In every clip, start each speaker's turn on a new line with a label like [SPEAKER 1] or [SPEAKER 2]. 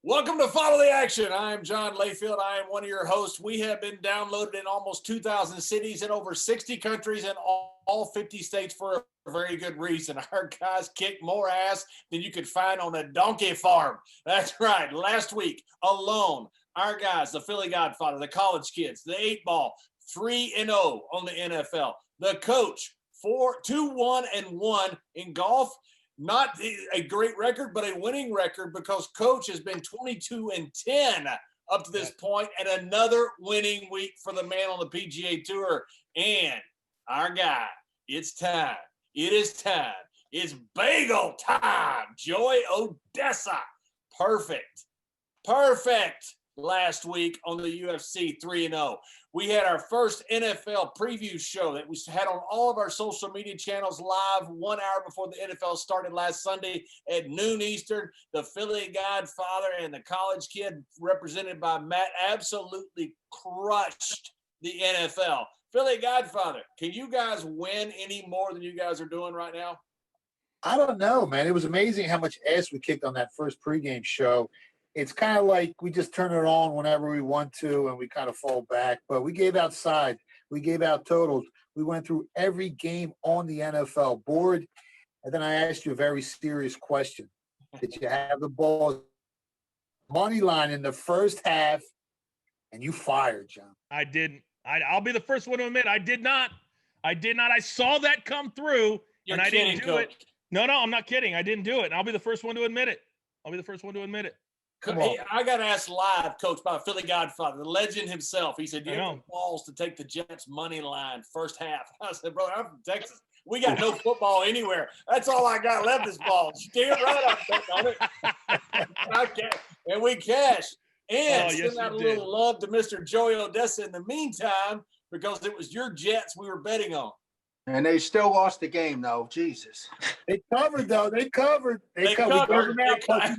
[SPEAKER 1] Welcome to Follow the Action. I am John Layfield. I am one of your hosts. We have been downloaded in almost 2,000 cities in over 60 countries and all 50 states for a very good reason. Our guys kick more ass than you could find on a donkey farm. That's right. Last week alone, our guys, the Philly Godfather, the college kids, the 8-ball, 3-0 on the NFL. The coach, 2-1-1 in golf. Not a great record, but a winning record because Coach has been 22-10 up to this point, and another winning week for the man on the PGA Tour. And our guy, it's time. It is time. It's bagel time. Joey Odessa. Perfect. Last week on the UFC 3-0. We had our first NFL preview show that we had on all of our social media channels live 1 hour before the NFL started last Sunday at noon Eastern. The Philly Godfather and the college kid represented by Matt absolutely crushed the NFL. Philly Godfather, can you guys win any more than you guys are doing right now?
[SPEAKER 2] I don't know, man. It was amazing how much ass we kicked on that first pregame show. It's kind of like we just turn it on whenever we want to and we kind of fall back. But we gave out sides. We gave out totals. We went through every game on the NFL board. And then I asked you a very serious question. Did you have the ball money line in the first half? And you fired, John.
[SPEAKER 3] I didn't. I'll be the first one to admit I did not. I saw that come through, and I didn't do it. No, I'm not kidding. I didn't do it. And I'll be the first one to admit it.
[SPEAKER 1] Hey, I got to ask live, Coach, by Philly Godfather, the legend himself. He said, "Do you have the balls to take the Jets money line first half?" I said, "Brother, I'm from Texas. We got no football anywhere. That's all I got left is balls." Damn right I'm betting on it. And we cashed. And send out a little love to Mr. Joey Odessa in the meantime, because it was your Jets we were betting on.
[SPEAKER 4] And they still lost the game, though. Jesus.
[SPEAKER 2] They covered, though. They covered.
[SPEAKER 1] Yes,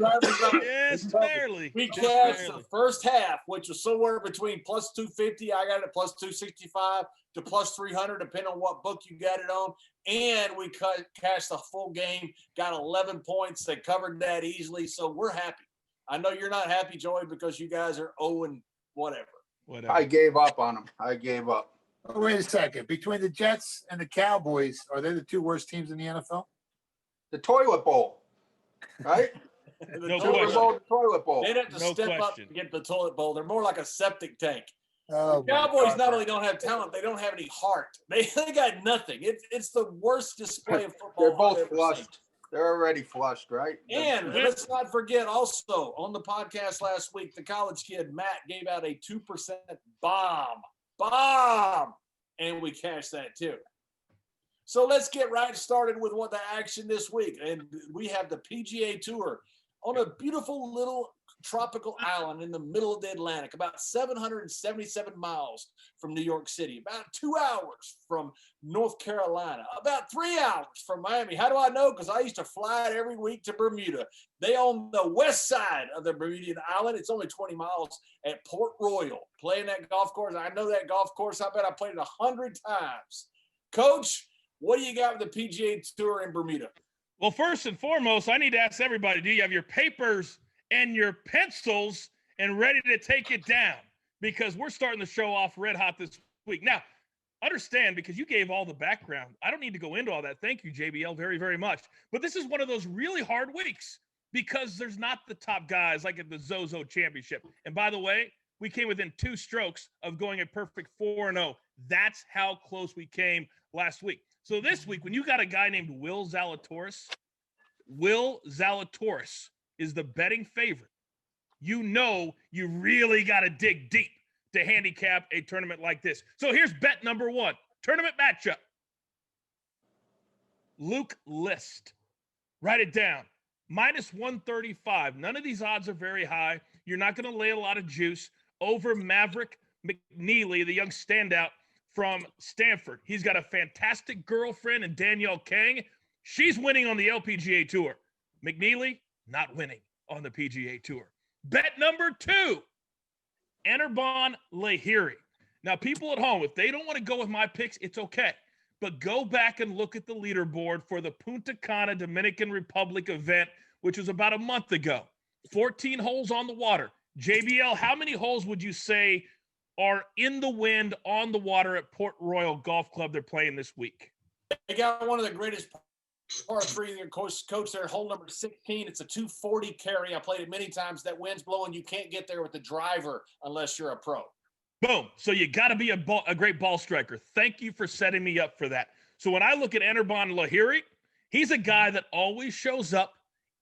[SPEAKER 3] barely.
[SPEAKER 1] We cashed the first half, which was somewhere between plus 250. I got it at plus 265 to plus 300, depending on what book you got it on. And we cashed the full game, got 11 points. They covered that easily. So we're happy. I know you're not happy, Joey, because you guys are 0 and whatever.
[SPEAKER 4] I gave up on them. I gave up.
[SPEAKER 2] Oh, wait a second. Between the Jets and the Cowboys, are they the two worst teams in the NFL?
[SPEAKER 4] The toilet bowl, right?
[SPEAKER 1] The
[SPEAKER 4] toilet bowl.
[SPEAKER 1] They'd have to step up to get the toilet bowl. They're more like a septic tank.
[SPEAKER 2] Oh,
[SPEAKER 1] the Cowboys not only don't have talent, they don't have any heart. They got nothing. It's the worst display of football.
[SPEAKER 4] They're both flushed. They're already flushed, right?
[SPEAKER 1] And let's not forget also on the podcast last week, the college kid Matt gave out a 2% bomb, and we cashed that too. So let's get right started with what the action this week. And we have the PGA Tour on a beautiful little tropical island in the middle of the Atlantic, about 777 miles from New York City, about 2 hours from North Carolina, about 3 hours from Miami. How do I know? Because I used to fly it every week to Bermuda. They on the west side of the Bermudian island. It's only 20 miles at Port Royal. Playing that golf course. I know that golf course. I bet I played it 100 times. Coach, what do you got with the PGA Tour in Bermuda?
[SPEAKER 3] Well, first and foremost, I need to ask everybody, do you have your papers and your pencils and ready to take it down? Because we're starting the show off red hot this week. Now, understand, because you gave all the background, I don't need to go into all that. Thank you, JBL, very, very much. But this is one of those really hard weeks because there's not the top guys like at the Zozo Championship. And by the way, we came within 2 strokes of going a perfect 4-0. That's how close we came last week. So this week, when you got a guy named Will Zalatoris is the betting favorite, you know you really got to dig deep to handicap a tournament like this. So here's bet number 1, tournament matchup. Luke List. Write it down. Minus 135. None of these odds are very high. You're not going to lay a lot of juice over Maverick McNeely, the young standout from Stanford. He's got a fantastic girlfriend in Danielle Kang. She's winning on the LPGA Tour. McNeely, not winning on the PGA Tour. Bet number 2, Anirban Lahiri. Now, people at home, if they don't want to go with my picks, it's okay. But go back and look at the leaderboard for the Punta Cana Dominican Republic event, which was about a month ago. 14 holes on the water. JBL, how many holes would you say are in the wind on the water at Port Royal Golf Club they're playing this week?
[SPEAKER 1] They got one of the greatest par three. Their coach there, hole number 16. It's a 240 carry. I played it many times. That wind's blowing. You can't get there with the driver unless you're a pro.
[SPEAKER 3] Boom. So you got to be a great ball striker. Thank you for setting me up for that. So when I look at Anirban Lahiri, he's a guy that always shows up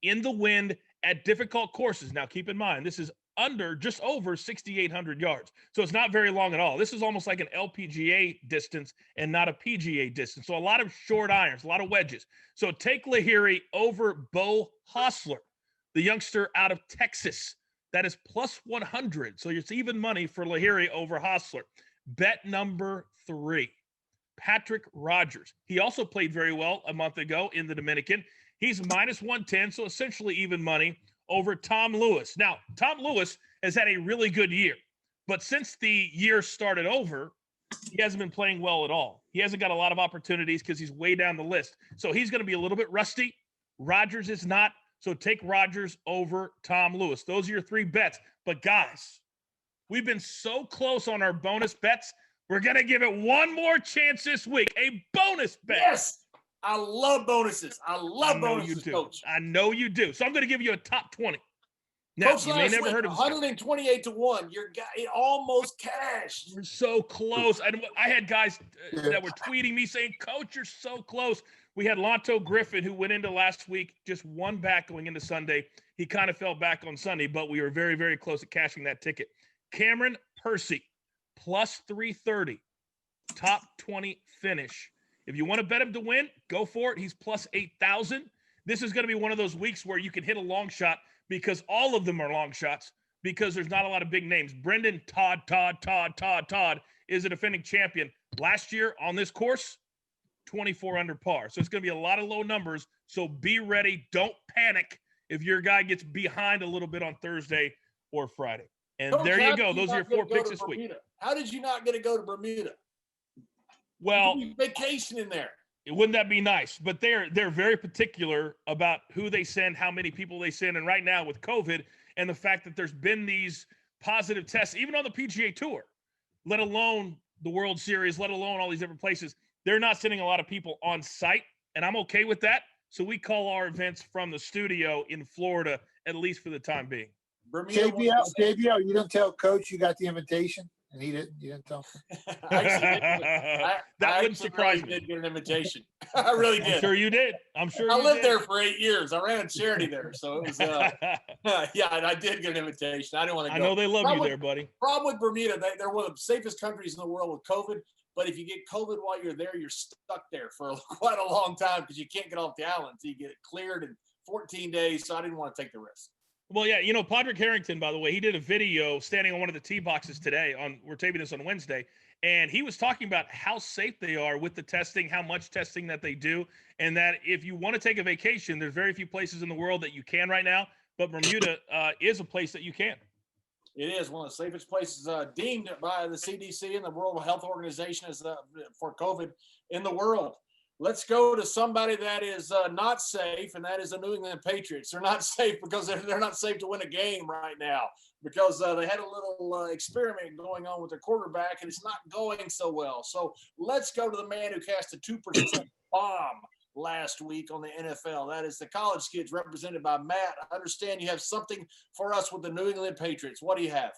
[SPEAKER 3] in the wind at difficult courses. Now, keep in mind, this is just over 6,800 yards. So it's not very long at all. This is almost like an LPGA distance and not a PGA distance. So a lot of short irons, a lot of wedges. So take Lahiri over Bo Hostler, the youngster out of Texas. That is plus 100. So it's even money for Lahiri over Hostler. Bet number 3, Patrick Rogers. He also played very well a month ago in the Dominican. He's minus 110, so essentially even money over Tom Lewis. Now, Tom Lewis has had a really good year, but since the year started over, he hasn't been playing well at all. He hasn't got a lot of opportunities because he's way down the list. So he's going to be a little bit rusty. Rogers is not. So take Rogers over Tom Lewis. Those are your 3 bets. But guys, we've been so close on our bonus bets. We're going to give it one more chance this week. A bonus bet.
[SPEAKER 1] Yes. I love bonuses. I love bonuses, Coach.
[SPEAKER 3] I know you do. So I'm going to give you a top 20. Now,
[SPEAKER 1] Coach,
[SPEAKER 3] you may never heard of
[SPEAKER 1] 128 to 1. Your guy, it almost cashed.
[SPEAKER 3] We're so close. I had guys that were tweeting me saying, Coach, you're so close. We had Lonto Griffin, who went into last week, just one back going into Sunday. He kind of fell back on Sunday, but we were very, very close at cashing that ticket. Cameron Percy, plus 330, top 20 finish. If you want to bet him to win, go for it. He's plus 8,000. This is going to be one of those weeks where you can hit a long shot because all of them are long shots because there's not a lot of big names. Brendan Todd is a defending champion. Last year on this course, 24 under par. So it's going to be a lot of low numbers. So be ready. Don't panic if your guy gets behind a little bit on Thursday or Friday. And there you go. Those are your 4 picks this week.
[SPEAKER 1] How did you not get to go to Bermuda?
[SPEAKER 3] Well,
[SPEAKER 1] vacation in there.
[SPEAKER 3] Wouldn't that be nice? But they're very particular about who they send, how many people they send. And right now with COVID and the fact that there's been these positive tests, even on the PGA Tour, let alone the World Series, let alone all these different places, they're not sending a lot of people on site. And I'm okay with that. So we call our events from the studio in Florida, at least for the time being.
[SPEAKER 2] JBL, you didn't tell Coach you got the invitation? And you didn't tell him?
[SPEAKER 3] That wouldn't surprise me.
[SPEAKER 1] I did get an invitation. I really did.
[SPEAKER 3] I'm sure you did.
[SPEAKER 1] I lived there for 8 years. I ran a charity there. So it was, yeah, and I did get an invitation. I didn't want to go.
[SPEAKER 3] I know they love you there, buddy.
[SPEAKER 1] Problem with Bermuda, they're one of the safest countries in the world with COVID. But if you get COVID while you're there, you're stuck there for quite a long time because you can't get off the island until you get it cleared in 14 days. So I didn't want to take the risk.
[SPEAKER 3] Well, yeah, Padraig Harrington, by the way, he did a video standing on one of the tee boxes today. We're taping this on Wednesday, and he was talking about how safe they are with the testing, how much testing that they do, and that if you want to take a vacation, there's very few places in the world that you can right now, but Bermuda is a place that you can.
[SPEAKER 1] It is one of the safest places deemed by the CDC and the World Health Organization as for COVID in the world. Let's go to somebody that is not safe, and that is the New England Patriots. They're not safe because they're not safe to win a game right now because they had a little experiment going on with their quarterback, and it's not going so well. So let's go to the man who cast a 2% bomb last week on the NFL. That is the college kids represented by Matt. I understand you have something for us with the New England Patriots. What do you have?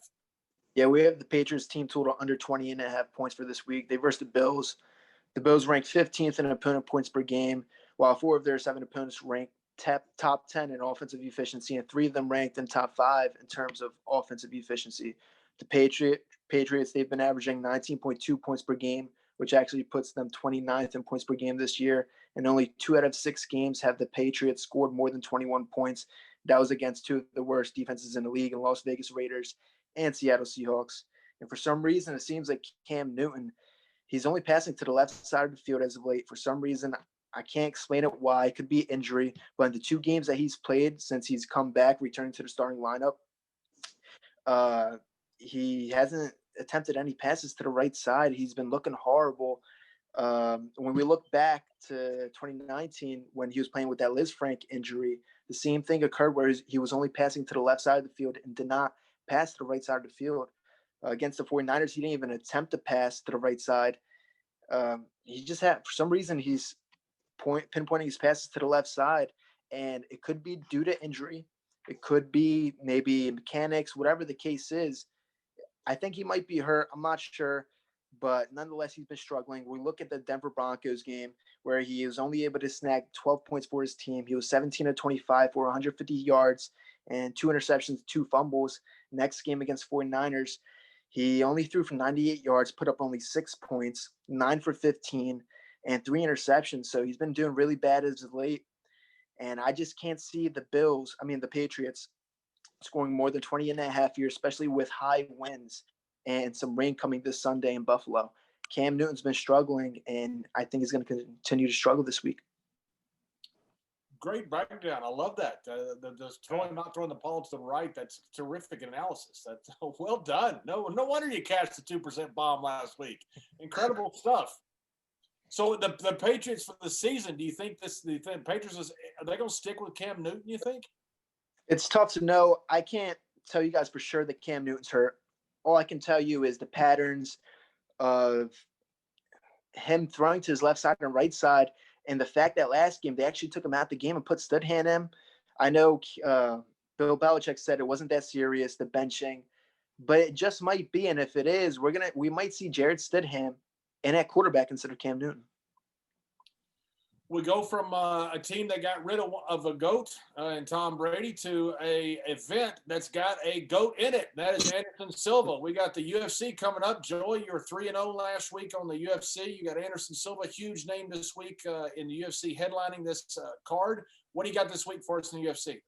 [SPEAKER 5] Yeah, we have the Patriots team total under 20.5 points for this week. They versus the Bills. The Bills ranked 15th in opponent points per game, while 4 of their 7 opponents ranked top 10 in offensive efficiency, and 3 of them ranked in top 5 in terms of offensive efficiency. The Patriots, they've been averaging 19.2 points per game, which actually puts them 29th in points per game this year, and only 2 out of 6 games have the Patriots scored more than 21 points. That was against 2 of the worst defenses in the league, in Las Vegas Raiders and Seattle Seahawks. And for some reason, it seems like Cam Newton, he's only passing to the left side of the field as of late. For some reason, I can't explain it why. It could be injury. But in the 2 games that he's played since he's come back, returning to the starting lineup, he hasn't attempted any passes to the right side. He's been looking horrible. When we look back to 2019, when he was playing with that Liz Frank injury, the same thing occurred where he was only passing to the left side of the field and did not pass to the right side of the field. Against the 49ers, he didn't even attempt to pass to the right side. He just had, for some reason, he's pinpointing his passes to the left side, and it could be due to injury. It could be maybe mechanics, whatever the case is. I think he might be hurt. I'm not sure, but nonetheless, he's been struggling. We look at the Denver Broncos game where he was only able to snag 12 points for his team. He was 17 of 25 for 150 yards and 2 interceptions, 2 fumbles. Next game against 49ers, he only threw for 98 yards, put up only 6 points, 9 for 15, and 3 interceptions. So he's been doing really bad as of late. And I just can't see the Patriots scoring more than 20.5 here, especially with high winds and some rain coming this Sunday in Buffalo. Cam Newton's been struggling, and I think he's going to continue to struggle this week.
[SPEAKER 1] Great breakdown. I love that. Not throwing the ball to the right. That's terrific analysis. That's well done. No wonder you cashed the 2% bomb last week. Incredible stuff. So the Patriots for the season, do you think the Patriots are they going to stick with Cam Newton? You think?
[SPEAKER 5] It's tough to know. I can't tell you guys for sure that Cam Newton's hurt. All I can tell you is the patterns of him throwing to his left side and right side, and the fact that last game they actually took him out the game and put Studham in. I know Bill Belichick said it wasn't that serious, the benching, but it just might be. And if it is, we might see Jared Studham in at quarterback instead of Cam Newton.
[SPEAKER 1] We go from a team that got rid of a GOAT and Tom Brady to a event that's got a GOAT in it. That is Anderson Silva. We got the UFC coming up. Joey, you were 3-0 last week on the UFC. You got Anderson Silva, huge name this week in the UFC, headlining this card. What do you got this week for us in the UFC?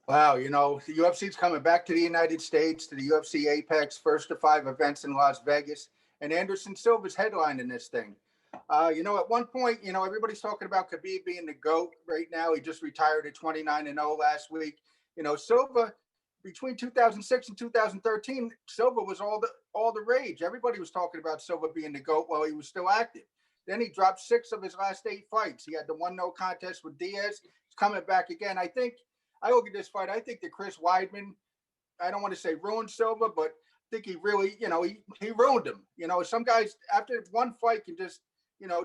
[SPEAKER 4] Wow, the UFC's coming back to the United States, to the UFC Apex, first of 5 events in Las Vegas, and Anderson Silva's headlining this thing. At one point, everybody's talking about Khabib being the GOAT right now. He just retired at 29-0 last week. Silva, between 2006 and 2013, Silva was all the rage. Everybody was talking about Silva being the GOAT while he was still active. Then he dropped 6 of his last 8 fights. He had the 1-0 contest with Diaz. He's coming back again. I look at this fight, I think that Chris Weidman, I don't want to say ruined Silva, but I think he really, he ruined him. Some guys, after one fight, can just,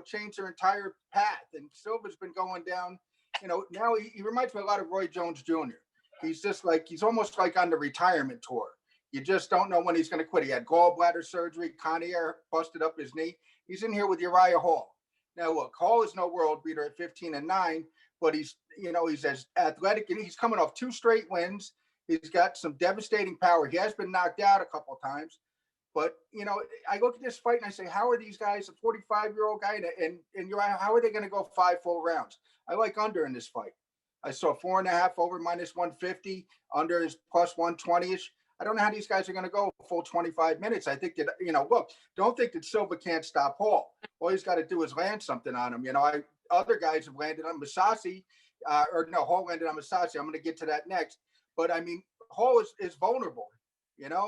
[SPEAKER 4] change their entire path. And Silva's been going down, now he reminds me a lot of Roy Jones Jr. He's almost like on the retirement tour. You just don't know when he's going to quit. He had gallbladder surgery. Conair busted up his knee. He's in here with Uriah Hall. Now, look, Hall is no world beater at 15-9, but he's as athletic, and he's coming off 2 straight wins. He's got some devastating power. He has been knocked out a couple of times. But, I look at this fight and I say, how are these guys, a 45-year-old guy, and Uriah, how are they going to go 5 full rounds? I like under in this fight. I saw 4.5 over -150, under is +120-ish. I don't know how these guys are going to go full 25 minutes. I think that, look, don't think that Silva can't stop Hall. All he's got to do is land something on him. Other guys have landed on Masasi, Hall landed on Masasi. I'm going to get to that next. But, Hall is vulnerable,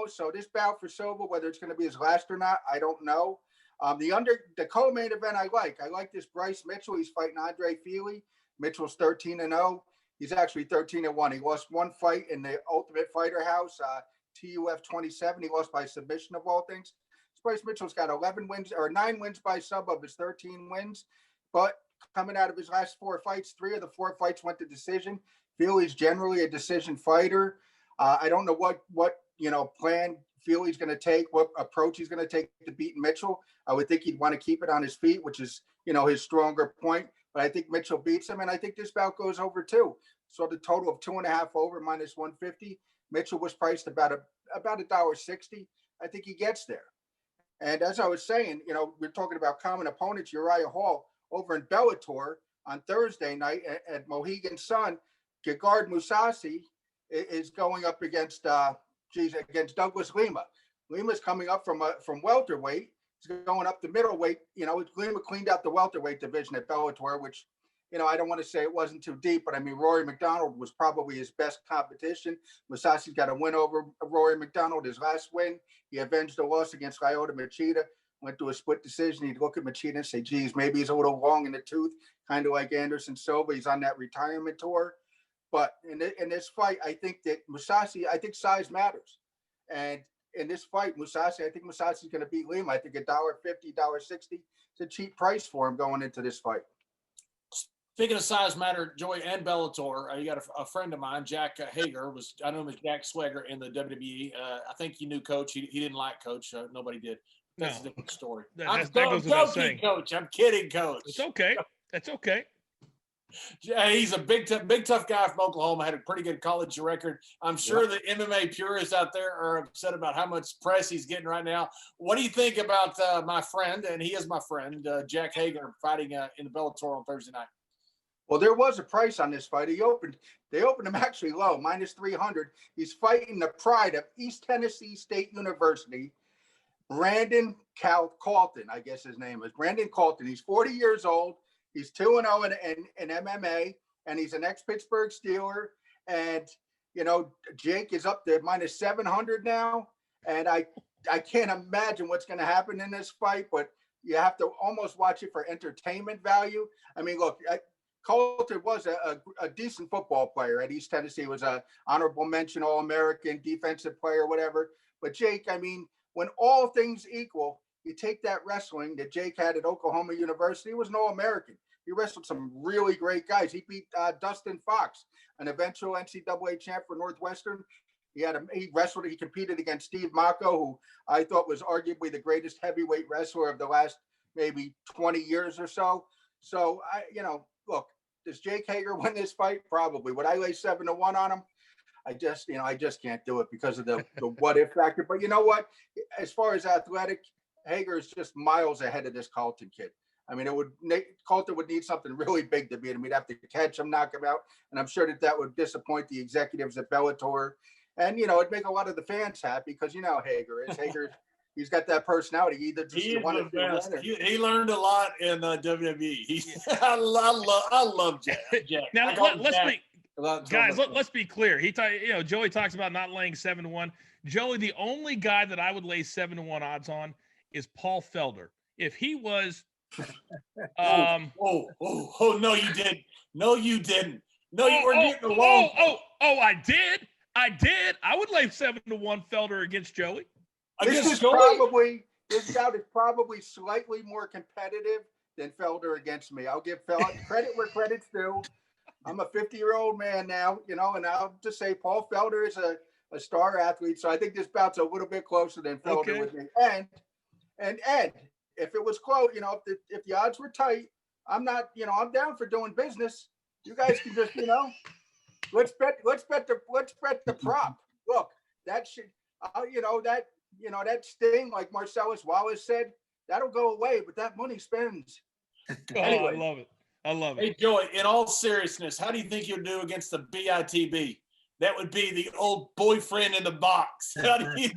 [SPEAKER 4] So this bout for Silva, whether it's going to be his last or not, I don't know. The co-main event I like this Bryce Mitchell. He's fighting Andre Feely. Mitchell's 13-0. He's actually 13-1. He lost 1 fight in the Ultimate Fighter House, TUF 27. He lost by submission of all things. Bryce Mitchell's got 9 wins by sub of his 13 wins. But coming out of his last 4 fights, 3 of the 4 fights went to decision. Feely's generally a decision fighter. I don't know what plan Feely's going to take, what approach he's going to take to beat Mitchell. I would think he'd want to keep it on his feet, which is, his stronger point. But I think Mitchell beats him, and I think this bout goes over too. So the total of 2.5 over -150. Mitchell was priced about $1.60. I think he gets there. And as I was saying, we're talking about common opponents, Uriah Hall over in Bellator on Thursday night at Mohegan Sun. Gegard Mousasi is going up against Douglas Lima. Lima's coming up from welterweight. He's going up to middleweight. Lima cleaned out the welterweight division at Bellator, which, I don't want to say it wasn't too deep, but Rory McDonald was probably his best competition. Musasi's got a win over Rory McDonald. His last win, he avenged the loss against Lyoto Machida. Went to a split decision. He'd look at Machida and say, geez, maybe he's a little long in the tooth, kind of like Anderson Silva. He's on that retirement tour. But in this fight, I think that size matters. And in this fight, I think Musashi is going to beat Lima. I think $1.50, $1.60 is a cheap price for him going into this fight.
[SPEAKER 1] Speaking of size matter, Joey, and Bellator, you got a friend of mine, Jack Hager, I know him as Jack Swagger in the WWE. I think you knew Coach. He didn't like Coach. Nobody did. That's a different story. I'm joking, Coach. I'm kidding, Coach.
[SPEAKER 3] It's okay. That's okay.
[SPEAKER 1] Yeah, he's a big tough guy from Oklahoma. Had a pretty good college record. I'm sure the MMA purists out there are upset about how much press he's getting right now. What do you think about my friend, and he is my friend, Jack Hager, fighting in the Bellator on Thursday night?
[SPEAKER 4] Well, there was a price on this fight. They opened him actually low, -300. He's fighting the pride of East Tennessee State University, Brandon Calton, I guess his name is Brandon Calton. He's 40 years old. He's 2-0 in MMA, and he's an ex-Pittsburgh Steeler. And, Jake is up to -700 now. And I can't imagine what's going to happen in this fight, but you have to almost watch it for entertainment value. I mean, look, Colton was a decent football player at East Tennessee. He was a honorable mention All-American, defensive player, whatever. But Jake, I mean, when all things equal, you take that wrestling that Jake had at Oklahoma University. He was an All-American. He wrestled some really great guys. He beat Dustin Fox, an eventual NCAA champ for Northwestern. He competed against Steve Mocco, who I thought was arguably the greatest heavyweight wrestler of the last maybe 20 years or so. So look, does Jake Hager win this fight? Probably. Would I lay 7-1 on him? I just can't do it because of the what if factor. But you know what? As far as athletic, Hager is just miles ahead of this Colton kid. I mean, Colton would need something really big to beat him. He'd have to catch him, knock him out, and I'm sure that would disappoint the executives at Bellator. And it'd make a lot of the fans happy because Hager is. He's got that personality. He
[SPEAKER 1] learned a lot in WWE. I love Jack.
[SPEAKER 3] Now let's be clear. Joey talks about not laying 7-1. Joey, the only guy that I would lay 7-1 odds on is Paul Felder. If he was,
[SPEAKER 1] no, you didn't. No, you didn't. No, you were getting along.
[SPEAKER 3] I did. I would lay 7-1 Felder against Joey.
[SPEAKER 4] This bout is probably slightly more competitive than Felder against me. I'll give Felder credit where credit's due. I'm a 50-year-old man now, and I'll just say Paul Felder is a star athlete. So I think this bout's a little bit closer than Felder with me. And Ed, if it was close, if the odds were tight, I'm down for doing business. You guys can just, let's bet the prop. Look, that should, that sting, like Marcellus Wallace said, that'll go away, but that money spends.
[SPEAKER 3] Anyway. I love it.
[SPEAKER 1] Hey, Joey, in all seriousness, how do you think you'll do against the BITB? That would be the old boyfriend in the box. How do you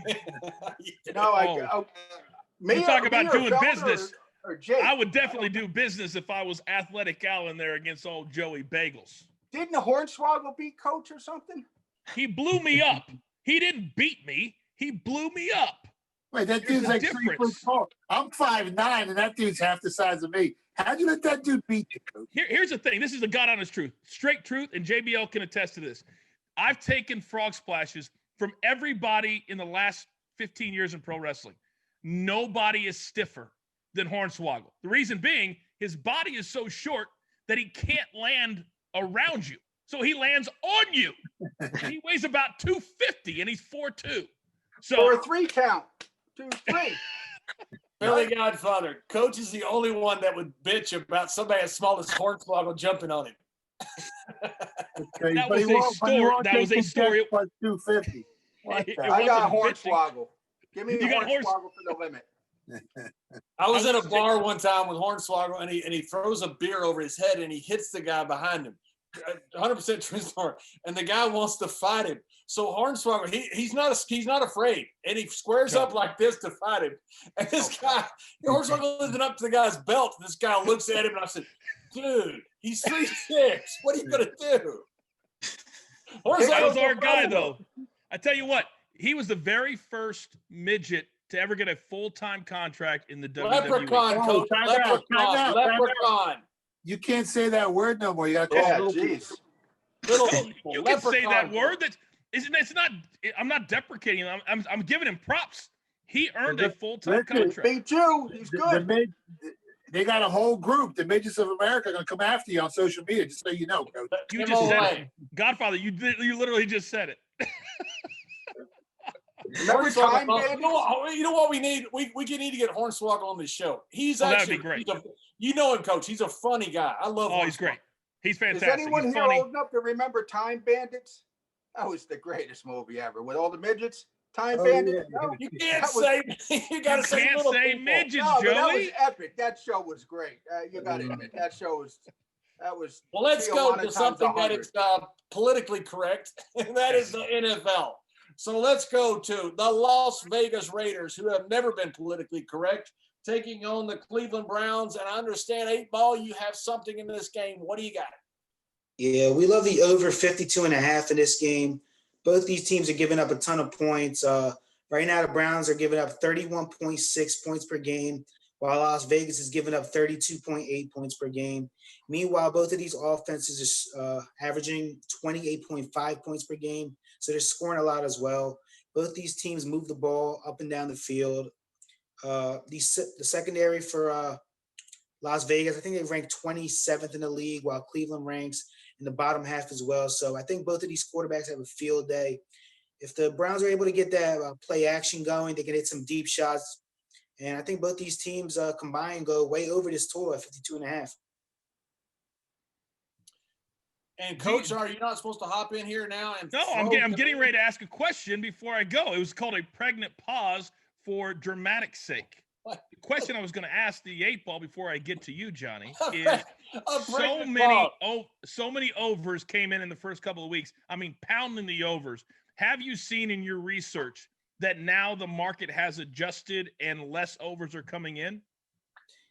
[SPEAKER 3] we talk about doing business. Or Jake, I would definitely do business if I was Athletic Al in there against old Joey Bagels.
[SPEAKER 4] Didn't Hornswoggle beat Coach or something?
[SPEAKER 3] He blew me up. He didn't beat me. He blew me up.
[SPEAKER 2] Wait, that dude's like 3 foot tall. I'm 5'9", and that dude's half the size of me. How'd you let that dude beat you, Coach?
[SPEAKER 3] Here's the thing. This is the God honest truth. Straight truth, and JBL can attest to this. I've taken frog splashes from everybody in the last 15 years in pro wrestling. Nobody is stiffer than Hornswoggle. The reason being, his body is so short that he can't land around you. So he lands on you. He weighs about 250, and he's 4'2". So
[SPEAKER 4] for a 3 count. 2, 3.
[SPEAKER 1] Billy Godfather, Coach is the only one that would bitch about somebody as small as Hornswoggle jumping on him.
[SPEAKER 3] That was a story.
[SPEAKER 2] Plus 250.
[SPEAKER 4] I got Hornswoggle. Give me Hornswoggle for the limit.
[SPEAKER 1] I was at a bar one time with Hornswoggle, and he throws a beer over his head, and he hits the guy behind him. 100% true story. And the guy wants to fight him. So Hornswoggle, he's not afraid, and he squares up like this to fight him. And this guy, Hornswoggle lifting up to the guy's belt. This guy looks at him, and I said, "Dude, he's 3'6". What are you gonna do?"
[SPEAKER 3] That was our guy, though. I tell you what, he was the very first midget to ever get a full-time contract in the WWE.
[SPEAKER 1] Leprechaun, Coach. Leprechaun.
[SPEAKER 2] You can't say that word no more. You got to call it.
[SPEAKER 1] Little
[SPEAKER 3] No,
[SPEAKER 1] people,
[SPEAKER 3] you can say that
[SPEAKER 1] leprechaun
[SPEAKER 3] word. It's not. I'm not deprecating him. I'm giving him props. He earned a full-time
[SPEAKER 2] Listen,
[SPEAKER 3] contract.
[SPEAKER 4] Beat you. He's good.
[SPEAKER 2] They got a whole group. The midgets of America are going to come after you on social media, just so you know, Coach.
[SPEAKER 3] You just said it. Godfather, you literally just said it.
[SPEAKER 4] Remember Time Bandits?
[SPEAKER 1] You know what we need? We need to get Hornswoggle on this show. He's
[SPEAKER 3] Oh, that'd
[SPEAKER 1] actually
[SPEAKER 3] be great.
[SPEAKER 1] You know him, Coach. He's a funny guy. I love.
[SPEAKER 3] Oh, he's great. He's fantastic.
[SPEAKER 4] Is anyone
[SPEAKER 3] He's
[SPEAKER 4] here
[SPEAKER 3] funny.
[SPEAKER 4] old enough to remember Time Bandits? That was the greatest movie ever with all the midgets. Time Bandits.
[SPEAKER 2] Yeah.
[SPEAKER 4] No,
[SPEAKER 1] You can't say. You got to
[SPEAKER 3] You
[SPEAKER 1] say
[SPEAKER 3] can't
[SPEAKER 1] little
[SPEAKER 3] say
[SPEAKER 1] people.
[SPEAKER 3] midgets,
[SPEAKER 4] no, but that was
[SPEAKER 3] Joey.
[SPEAKER 4] epic. That show was great. You got to admit that show was. That was.
[SPEAKER 1] Well, let's go
[SPEAKER 4] Tijuana
[SPEAKER 1] to
[SPEAKER 4] times
[SPEAKER 1] something that
[SPEAKER 4] 100.
[SPEAKER 1] is politically correct, and that is the NFL. So let's go to the Las Vegas Raiders, who have never been politically correct, taking on the Cleveland Browns. And I understand, 8-Ball, you have something in this game. What do you got?
[SPEAKER 6] Yeah, we love the over 52.5 in this game. Both these teams are giving up a ton of points. Right now, the Browns are giving up 31.6 points per game, while Las Vegas is giving up 32.8 points per game. Meanwhile, both of these offenses are averaging 28.5 points per game, so they're scoring a lot as well. Both these teams move the ball up and down the field. The secondary for Las Vegas, I think they rank 27th in the league, while Cleveland ranks in the bottom half as well. So I think both of these quarterbacks have a field day. If the Browns are able to get that play action going, they can hit some deep shots. And I think both these teams combined go way over this total at 52.5.
[SPEAKER 1] And Coach, are you not supposed to hop in here now? And
[SPEAKER 3] No, I'm getting ready to ask a question before I go. It was called a pregnant pause for dramatic sake.
[SPEAKER 1] What?
[SPEAKER 3] The question I was going to ask the 8-Ball before I get to you, Johnny, is so many overs came in the first couple of weeks. I mean, pounding the overs. Have you seen in your research that now the market has adjusted and less overs are coming in?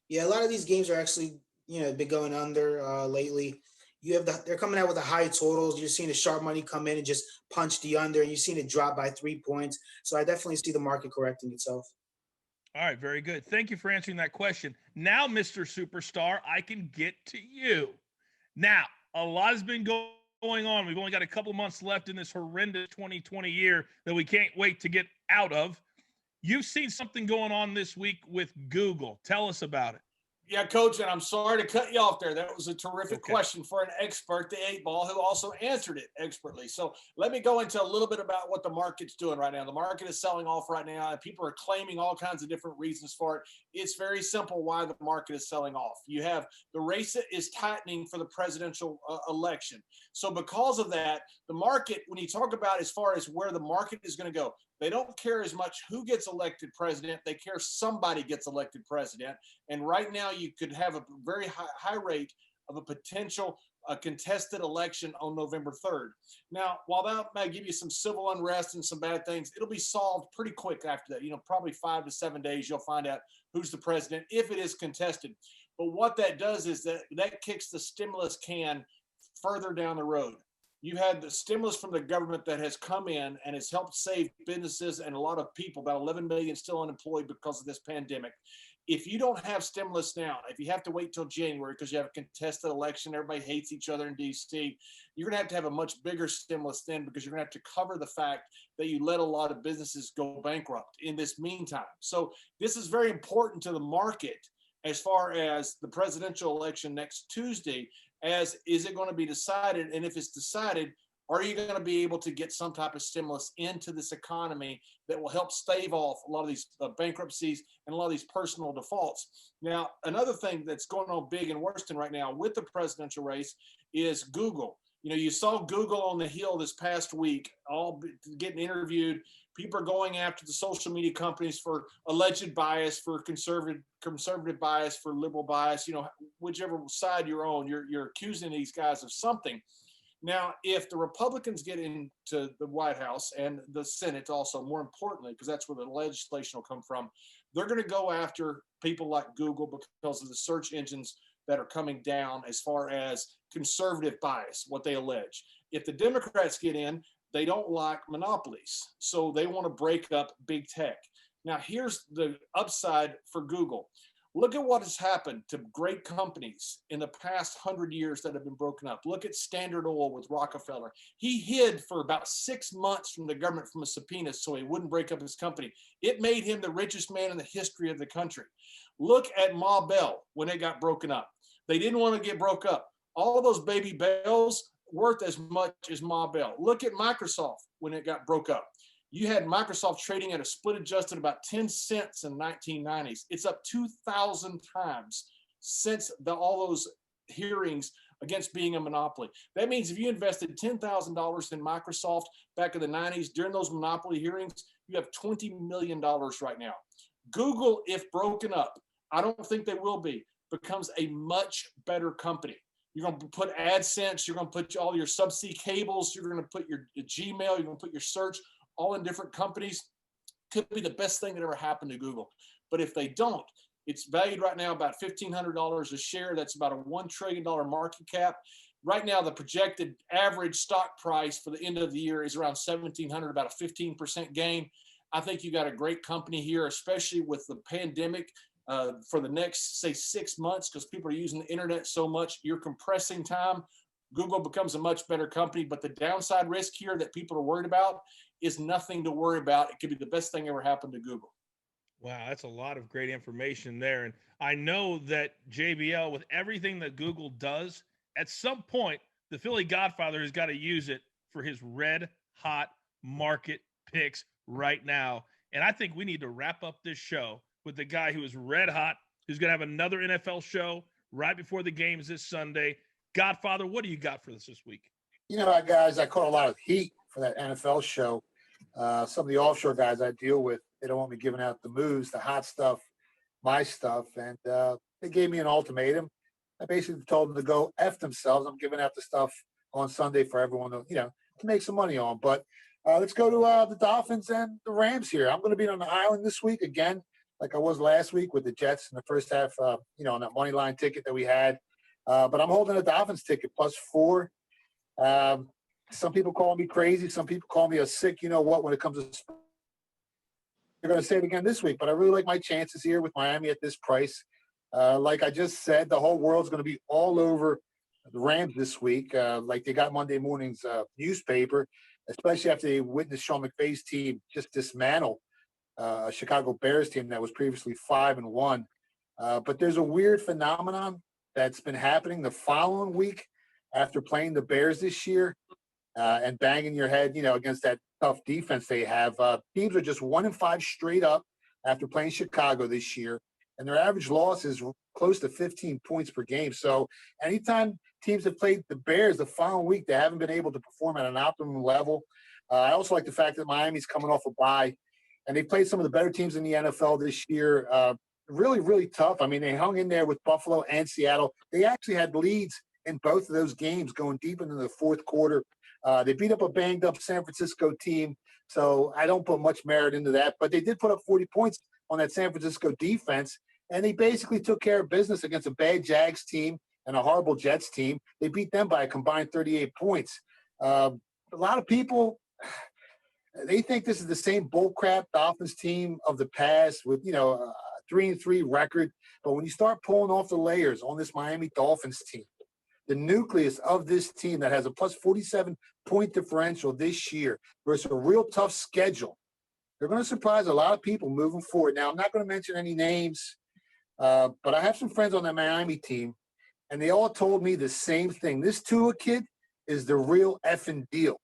[SPEAKER 6] Yeah, a lot of these games are actually, been going under lately. They're coming out with the high totals. You're seeing the sharp money come in and just punch the under, and you've seen it drop by 3 points. So I definitely see the market correcting itself.
[SPEAKER 3] All right, very good. Thank you for answering that question. Now, Mr. Superstar, I can get to you. Now, a lot has been going on. We've only got a couple months left in this horrendous 2020 year that we can't wait to get out of. You've seen something going on this week with Google. Tell us about it.
[SPEAKER 1] Yeah, Coach, and I'm sorry to cut you off there. That was a terrific question for an expert, the 8-Ball, who also answered it expertly. So let me go into a little bit about what the market's doing right now. The market is selling off right now, and people are claiming all kinds of different reasons for it. It's very simple why the market is selling off. You have the race is tightening for the presidential election. So because of that, the market, when you talk about as far as where the market is going to go, they don't care as much who gets elected president. They care somebody gets elected president. And right now you could have a very high rate of a potential contested election on November 3rd. Now, while that may give you some civil unrest and some bad things, it'll be solved pretty quick after that. Probably 5 to 7 days, you'll find out who's the president if it is contested. But what that does is that kicks the stimulus can further down the road. You had the stimulus from the government that has come in and has helped save businesses and a lot of people, about 11 million still unemployed because of this pandemic. If you don't have stimulus now, if you have to wait till January because you have a contested election, everybody hates each other in D.C., you're going to have a much bigger stimulus then because you're going to have to cover the fact that you let a lot of businesses go bankrupt in this meantime. So this is very important to the market as far as the presidential election next Tuesday. As is it going to be decided? And if it's decided, are you going to be able to get some type of stimulus into this economy that will help stave off a lot of these bankruptcies and a lot of these personal defaults? Now, another thing that's going on big in Worston right now with the presidential race is Google. You saw Google on the Hill this past week, all getting interviewed. People are going after the social media companies for alleged bias, for conservative bias, for liberal bias. Whichever side you're on, you're accusing these guys of something. Now, if the Republicans get into the White House and the Senate also, more importantly, because that's where the legislation will come from, they're going to go after people like Google because of the search engines that are coming down as far as conservative bias, what they allege. If the Democrats get in, they don't like monopolies. So they want to break up big tech. Now, here's the upside for Google. Look at what has happened to great companies in the past 100 years that have been broken up. Look at Standard Oil with Rockefeller. He hid for about 6 months from the government from a subpoena so he wouldn't break up his company. It made him the richest man in the history of the country. Look at Ma Bell when it got broken up. They didn't want to get broke up. All of those baby bells worth as much as Ma Bell. Look at Microsoft when it got broke up. You had Microsoft trading at a split adjusted about 10 cents in the 1990s. It's up 2,000 times since all those hearings against being a monopoly. That means if you invested $10,000 in Microsoft back in the 90s during those monopoly hearings, you have $20 million right now. Google, if broken up, I don't think they will be, becomes a much better company. You're going to put AdSense, you're going to put all your subsea cables, you're going to put your Gmail, you're going to put your search, all in different companies. Could be the best thing that ever happened to Google. But if they don't, it's valued right now about $1,500 a share. That's about a $1 trillion market cap. Right now, the projected average stock price for the end of the year is around $1,700, about a 15% gain. I think you got a great company here, especially with the pandemic for the next, say, 6 months, because people are using the internet so much. You're compressing time. Google becomes a much better company, but the downside risk here that people are worried about is nothing to worry about. It could be the best thing ever happened to Google.
[SPEAKER 3] Wow, that's a lot of great information there. And I know that JBL, with everything that Google does, at some point, the Philly Godfather has got to use it for his red hot market picks right now. And I think we need to wrap up this show with the guy who is red hot, who's going to have another NFL show right before the games this Sunday. Godfather, what do you got for us this week?
[SPEAKER 2] You know, guys, I caught a lot of heat for that NFL show. Some of the offshore guys I deal with, they don't want me giving out the moves, the hot stuff, my stuff. And they gave me an ultimatum. I basically told them to go F themselves. I'm giving out the stuff on Sunday for everyone to, to make some money on. But let's go to the Dolphins and the Rams here. I'm going to be on the island this week again, like I was last week with the Jets in the first half, on that money line ticket that we had. But I'm holding a Dolphins ticket +4. Some people call me crazy. Some people call me a sick, when it comes to sports. They're going to say it again this week, but I really like my chances here with Miami at this price. Like I just said, the whole world's going to be all over the Rams this week, like they got Monday morning's newspaper, especially after they witnessed Sean McVay's team just dismantle a Chicago Bears team that was previously 5-1. But there's a weird phenomenon that's been happening the following week after playing the Bears this year and banging your head, against that tough defense they have. Teams are just 1-5 straight up after playing Chicago this year, and their average loss is close to 15 points per game. So anytime teams have played the Bears the following week, they haven't been able to perform at an optimum level. I also like the fact that Miami's coming off a bye, and they played some of the better teams in the NFL this year. Really, really tough. I mean, they hung in there with Buffalo and Seattle. They actually had leads in both of those games going deep into the fourth quarter. They beat up a banged-up San Francisco team, so I don't put much merit into that. But they did put up 40 points on that San Francisco defense, and they basically took care of business against a bad Jags team and a horrible Jets team. They beat them by a combined 38 points. A lot of people, they think this is the same bullcrap Dolphins team of the past with, 3-3 record. But when you start pulling off the layers on this Miami Dolphins team, the nucleus of this team that has a +47 point differential this year versus a real tough schedule, they're going to surprise a lot of people moving forward. Now, I'm not going to mention any names, but I have some friends on that Miami team, and they all told me the same thing. This Tua kid is the real effing deal.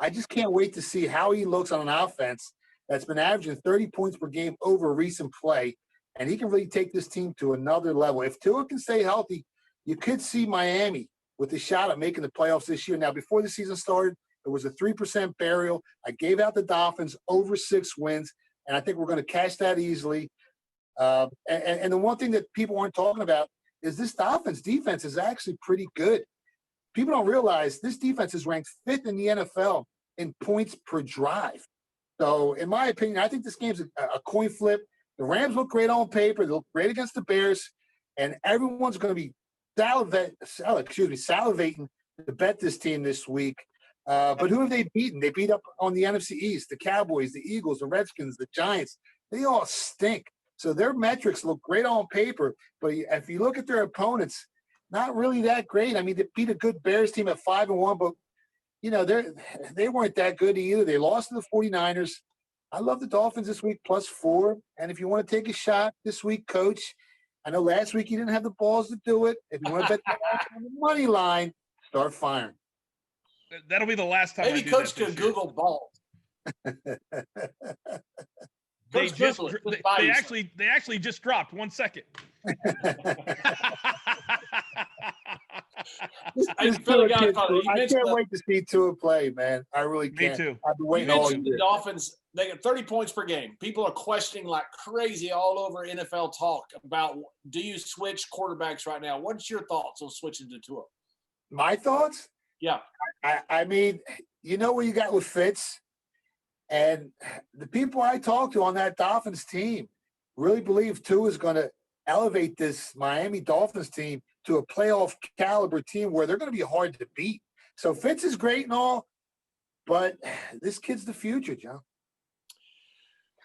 [SPEAKER 2] I just can't wait to see how he looks on an offense that's been averaging 30 points per game over recent play, and he can really take this team to another level. If Tua can stay healthy, you could see Miami with a shot at making the playoffs this year. Now, before the season started, it was a 3% burial. I gave out the Dolphins over 6 wins, and I think we're going to cash that easily. And the one thing that people aren't talking about is this Dolphins defense is actually pretty good. People don't realize this defense is ranked 5th in the NFL in points per drive. So, in my opinion, I think this game's a coin flip. The Rams look great on paper. They look great against the Bears, and everyone's going to be salivating to bet this team this week. But who have they beaten? They beat up on the NFC East, the Cowboys, the Eagles, the Redskins, the Giants. They all stink. So their metrics look great on paper, but if you look at their opponents, not really that great. I mean, they beat a good Bears team at 5-1, but they weren't that good either. They lost to the 49ers. I love the Dolphins this week, +4. And if you want to take a shot this week, Coach, I know last week you didn't have the balls to do it. If you want to bet on the money line, start firing.
[SPEAKER 3] That'll be the last time.
[SPEAKER 1] Maybe Coach could Google balls.
[SPEAKER 3] They
[SPEAKER 1] Coach
[SPEAKER 3] just
[SPEAKER 1] Google it.
[SPEAKER 3] they actually just dropped 1 second.
[SPEAKER 2] I can't wait to see Tua play, man. I really can't.
[SPEAKER 3] Me too.
[SPEAKER 2] I've been waiting
[SPEAKER 1] You
[SPEAKER 2] all
[SPEAKER 1] mentioned
[SPEAKER 2] year.
[SPEAKER 1] the Dolphins. They get 30 points per game. People are questioning like crazy all over NFL talk about, do you switch quarterbacks right now? What's your thoughts on switching to Tua?
[SPEAKER 2] My thoughts?
[SPEAKER 1] Yeah.
[SPEAKER 2] I mean, you know what you got with Fitz? And the people I talk to on that Dolphins team really believe Tua is going to elevate this Miami Dolphins team to a playoff caliber team where they're going to be hard to beat. So Fitz is great and all, but this kid's the future, John.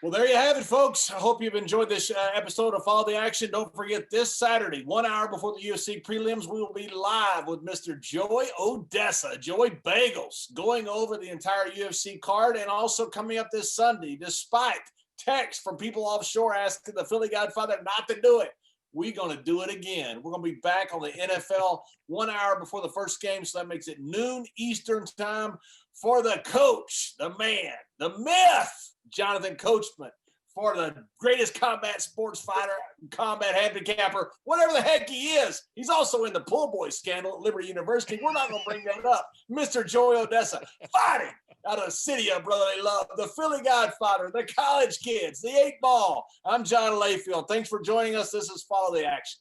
[SPEAKER 1] Well, there you have it, folks. I hope you've enjoyed this episode of Follow the Action. Don't forget, this Saturday, 1 hour before the UFC prelims, we will be live with Mr. Joey Odessa, Joey Bagels, going over the entire UFC card, and also coming up this Sunday, despite texts from people offshore asking the Philly Godfather not to do it. We're going to do it again. We're going to be back on the NFL 1 hour before the first game, so that makes it noon Eastern time for the coach, the man, the myth, Jonathan Coachman, for the greatest combat sports fighter, combat handicapper, whatever the heck he is. He's also in the pool boy scandal at Liberty University. We're not going to bring that up. Mr. Joey Odessa, fighting out of the city of brotherly love, the Philly Godfather, the college kids, the 8 Ball. I'm John Layfield. Thanks for joining us. This is Follow the Action.